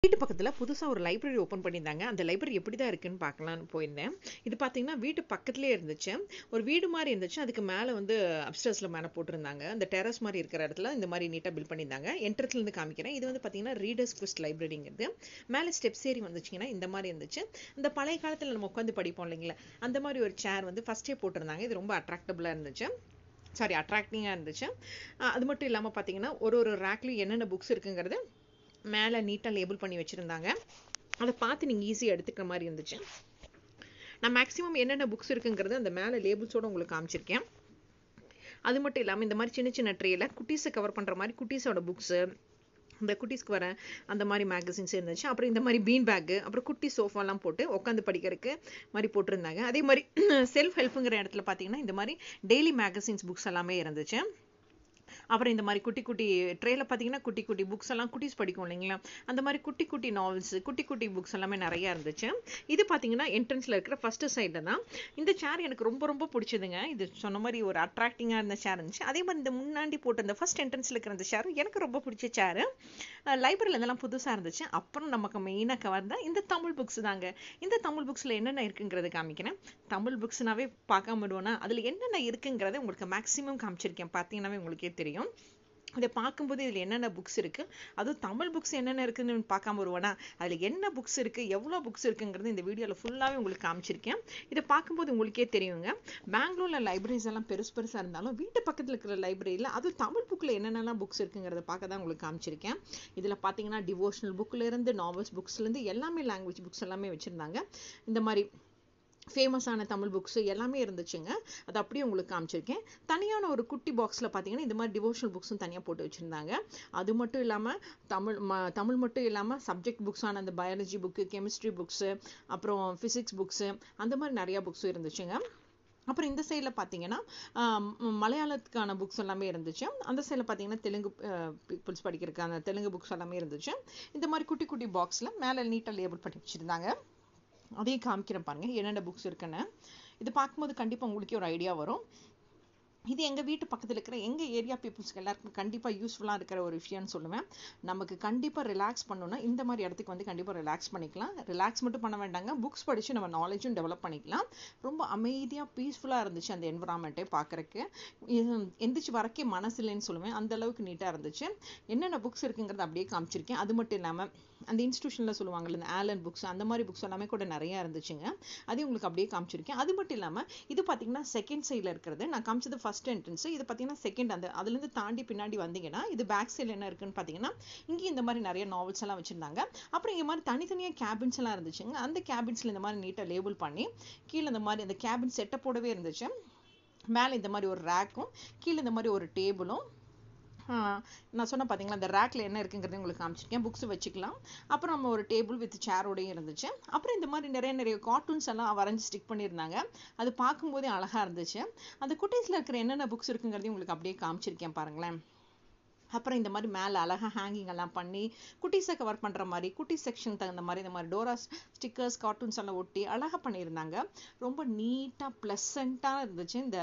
வீட்டு பக்கத்தில் புதுசாக ஒரு லைப்ரரி ஓப்பன் பண்ணியிருந்தாங்க. அந்த லைப்ரரி எப்படி தான் இருக்குன்னு பார்க்கலான்னு போயிருந்தேன். இது பார்த்தீங்கன்னா வீட்டு பக்கத்துலேயே இருந்துச்சு. ஒரு வீடு மாதிரி இருந்துச்சு. அதுக்கு மேலே வந்து அப்ஸ்டர்ஸில் மேலே போட்டிருந்தாங்க. அந்த டெரஸ் மாதிரி இருக்கிற இடத்துல இந்த மாதிரி நீட்டாக பில்ட் பண்ணியிருந்தாங்க. என்ட்ரன்ஸ்லேருந்து காமிக்கிறேன். இது வந்து பார்த்தீங்கன்னா ரீடர்ஸ் குவெஸ்ட் லைப்ரரிங்கிறது. மேலே ஸ்டெப்ஸ் ஏறி வந்துச்சிங்கன்னா இந்த மாதிரி இருந்துச்சு. இந்த பழைய காலத்தில் நம்ம உட்காந்து படிப்போம் இல்லைங்களா, அந்த மாதிரி ஒரு சேர் வந்து ஃபஸ்ட்டே போட்டிருந்தாங்க. இது ரொம்ப அட்ராக்டபுளாக இருந்துச்சு. அட்ராக்டிங்காக இருந்துச்சு. அது மட்டும் இல்லாமல் பார்த்தீங்கன்னா ஒரு ரேக்லையும் என்னென்ன புக்ஸ் இருக்குங்கிறது மேலே நீட்டாக லேபிள் பண்ணி வச்சுருந்தாங்க. அதை பார்த்து நீங்கள் ஈஸியாக எடுத்துக்கிற மாதிரி இருந்துச்சு. நான் மேக்ஸிமம் என்னென்ன புக்ஸ் இருக்குங்கிறது அந்த மேலே லேபிள்ஸோடு உங்களுக்கு காமிச்சிருக்கேன். அது மட்டும் இல்லாமல் இந்த மாதிரி சின்ன சின்ன ட்ரேயில் குட்டீஸை கவர் பண்ணுற மாதிரி குட்டீஸோட புக்ஸு, இந்த குட்டீஸ்க்கு வர அந்த மாதிரி மேகசின்ஸ் இருந்துச்சு. அப்புறம் இந்த மாதிரி பீன் பேக்கு, அப்புறம் குட்டி சோஃபாலாம் போட்டு உட்காந்து படிக்கிறதுக்கு மாதிரி போட்டிருந்தாங்க. அதே மாதிரி செல்ஃப் ஹெல்ப்புங்கிற இடத்துல பார்த்தீங்கன்னா இந்த மாதிரி டெய்லி மேகசின்ஸ் புக்ஸ் எல்லாமே இருந்துச்சு. அப்புறம் இந்த மாதிரி குட்டி குட்டி ட்ரேல பார்த்தீங்கன்னா குட்டி குட்டி புக்ஸ் எல்லாம் குட்டீஸ் படிக்கும் இல்லைங்களா, அந்த மாதிரி குட்டி குட்டி நாவல்ஸ், குட்டி குட்டி புக்ஸ் எல்லாமே நிறையா இருந்துச்சு. இது பார்த்தீங்கன்னா என்ட்ரன்ஸில் இருக்கிற ஃபஸ்ட்டு சைடில் தான். இந்த சேர் எனக்கு ரொம்ப ரொம்ப பிடிச்சதுங்க. இது சொன்ன மாதிரி ஒரு அட்ராக்டிங்காக இருந்த சேர் இருந்துச்சு. அதே மாதிரி இந்த முன்னாடி போட்டு இந்த ஃபஸ்ட் என்ட்ரன்ஸில் இருக்கிற இந்த சேர் எனக்கு ரொம்ப பிடிச்ச சேரு. லைப்ரரியில் இதெல்லாம் புதுசாக இருந்துச்சு. அப்புறம் நமக்கு மெயினாக கவர்ந்தால் இந்த தமிழ் புக்ஸ் தாங்க. இந்த தமிழ் புக்ஸில் என்னென்ன இருக்குங்கிறத காமிக்கிறேன். தமிழ் புக்ஸ்னாவே பார்க்காம விடுவோன்னா அதில் என்னென்ன இருக்குங்கிறத உங்களுக்கு மேக்ஸிமம் காமிச்சிருக்கேன். பார்த்தீங்கன்னாவே உங்களுக்கே தெரியும். இதை பார்க்கும்போது இதில் என்னென்ன புக்ஸ் இருக்குது, அதுவும் தமிழ் புக்ஸ் என்னென்ன இருக்குதுன்னு பார்க்காம வருவேனா, அதில் என்ன புக்ஸ் இருக்குது, எவ்வளோ புக்ஸ் இருக்குங்கிறது இந்த வீடியோவில் ஃபுல்லாகவே உங்களுக்கு காமிச்சிருக்கேன். இதை பார்க்கும்போது உங்களுக்கே தெரியுங்க. பெங்களூரில் லைப்ரரிஸ் எல்லாம் பெருசாக இருந்தாலும் வீட்டு பக்கத்தில் இருக்கிற லைப்ரரியில் அதுவும் தமிழ் புக்கில் என்னென்னலாம் புக்ஸ் இருக்குங்கிறத பார்க்க தான் உங்களுக்கு காமிச்சிருக்கேன். இதில் பார்த்தீங்கன்னா டிவோஷனல் புக்கிலேருந்து நாவல்ஸ் புக்ஸ்லேருந்து எல்லாமே லாங்குவேஜ் புக்ஸ் எல்லாமே வச்சுருந்தாங்க. இந்த மாதிரி ஃபேமஸான தமிழ் புக்ஸு எல்லாமே இருந்துச்சுங்க. அது அப்படியே உங்களுக்கு காமிச்சிருக்கேன். தனியான ஒரு குட்டி பாக்ஸில் பார்த்தீங்கன்னா இந்த மாதிரி டிவோஷனல் புக்ஸும் தனியாக போட்டு வச்சுருந்தாங்க. அது மட்டும் இல்லாமல் தமிழ் மட்டும் இல்லாமல் சப்ஜெக்ட் புக்ஸான அந்த பயாலஜி புக்கு, கெமிஸ்ட்ரி புக்ஸு, அப்புறம் ஃபிசிக்ஸ் புக்ஸு, அந்த மாதிரி நிறையா புக்ஸும் இருந்துச்சுங்க. அப்புறம் இந்த சைடில் பார்த்தீங்கன்னா மலையாளத்துக்கான புக்ஸ் எல்லாமே இருந்துச்சு. அந்த சைடில் பார்த்தீங்கன்னா தெலுங்கு பீப்புள்ஸ் படிக்கிறதுக்கான தெலுங்கு புக்ஸ் எல்லாமே இருந்துச்சு. இந்த மாதிரி குட்டி குட்டி பாக்ஸில் மேலே நீட்டாக லேபிள் பண்ணி வச்சுருந்தாங்க. அதையும் காமிக்கிறேன் பாருங்கள் என்னென்ன புக்ஸ் இருக்குன்னு. இது பார்க்கும்போது கண்டிப்பாக உங்களுக்கே ஒரு ஐடியா வரும். இது எங்கள் வீட்டு பக்கத்தில் இருக்கிற எங்கள் ஏரியா பீப்புள்ஸ்க்கு எல்லாருக்கும் கண்டிப்பாக யூஸ்ஃபுல்லாக இருக்கிற ஒரு விஷயம்னு சொல்லுவேன். நமக்கு கண்டிப்பாக ரிலாக்ஸ் பண்ணணும்னா இந்த மாதிரி இடத்துக்கு வந்து கண்டிப்பாக ரிலாக்ஸ் பண்ணிக்கலாம். ரிலாக்ஸ் மட்டும் பண்ண வேண்டாங்க, புக்ஸ் படித்து நம்ம நாலேஜும் டெவலப் பண்ணிக்கலாம். ரொம்ப அமைதியாக பீஸ்ஃபுல்லாக இருந்துச்சு அந்த என்விரான்மெண்ட்டே பார்க்குறக்கு. எந்திரிச்சு வரக்கே மனசு இல்லைன்னு சொல்லுவேன், அந்த அளவுக்கு நீட்டாக இருந்துச்சு. என்னென்ன புக்ஸ் இருக்குங்கிறத அப்படியே காமிச்சிருக்கேன். அது மட்டும் இல்லாமல் அந்த இன்ஸ்டியூஷனில் சொல்லுவாங்கள்ல இந்த ஆலன் புக்ஸ், அந்த மாதிரி புக்ஸ் எல்லாமே கூட நிறையா இருந்துச்சுங்க. அதையும் உங்களுக்கு அப்படியே காமிச்சிருக்கேன். அது மட்டும் இல்லாமல் இது பார்த்தீங்கன்னா செகண்ட் சைடில் இருக்கிறது. நான் காமிச்சது ஃபர்ஸ்ட் என்ட்ரன்ஸ். இது பார்த்தீங்கன்னா செகண்ட். அதுலேருந்து தாண்டி பின்னாடி வந்தீங்கன்னா இது பேக் சைடில் என்ன இருக்குன்னு பார்த்தீங்கன்னா இங்கே இந்த மாதிரி நிறைய நாவல்ஸ் எல்லாம் வச்சுருந்தாங்க. அப்புறம் இந்த மாதிரி தனித்தனியாக கேபின்ஸ் எல்லாம் இருந்துச்சுங்க. அந்த கேபின்ஸில் இந்த மாதிரி நீட்டாக லேபிள் பண்ணி கீழே இந்த மாதிரி அந்த கேபின் செட்டப்போடவே இருந்துச்சு. மேலே இந்த மாதிரி ஒரு ரேக்கும், கீழே இந்த மாதிரி ஒரு டேபிளும். நான் சொன்ன பார்த்தீங்களா அந்த ரேக்கில் என்ன இருக்குங்கிறது உங்களுக்கு காமிச்சிருக்கேன். புக்ஸ் வச்சுக்கலாம். அப்புறம் நம்ம ஒரு டேபிள் வித் சேரோடையும் இருந்துச்சு. அப்புறம் இந்த மாதிரி நிறைய கார்ட்டூன்ஸ் எல்லாம் வரைஞ்சி ஸ்டிக் பண்ணியிருந்தாங்க. அது பார்க்கும்போதே அழகாக இருந்துச்சு. அந்த குட்டீஸில் இருக்கிற என்னென்ன புக்ஸ் இருக்குங்கிறதையும் உங்களுக்கு அப்படியே காமிச்சிருக்கேன் பாருங்களேன். அப்புறம் இந்த மாதிரி மேலே அழகாக ஹேங்கிங் எல்லாம் பண்ணி குட்டீஸை கவர் பண்ணுற மாதிரி குட்டி செக்ஷன் தகுந்த மாதிரி இந்த மாதிரி டோரா ஸ்டிக்கர்ஸ் கார்ட்டூன்ஸ் எல்லாம் ஒட்டி அழகாக பண்ணியிருந்தாங்க. ரொம்ப நீட்டாக ப்ளசண்ட்டாக இருந்துச்சு இந்த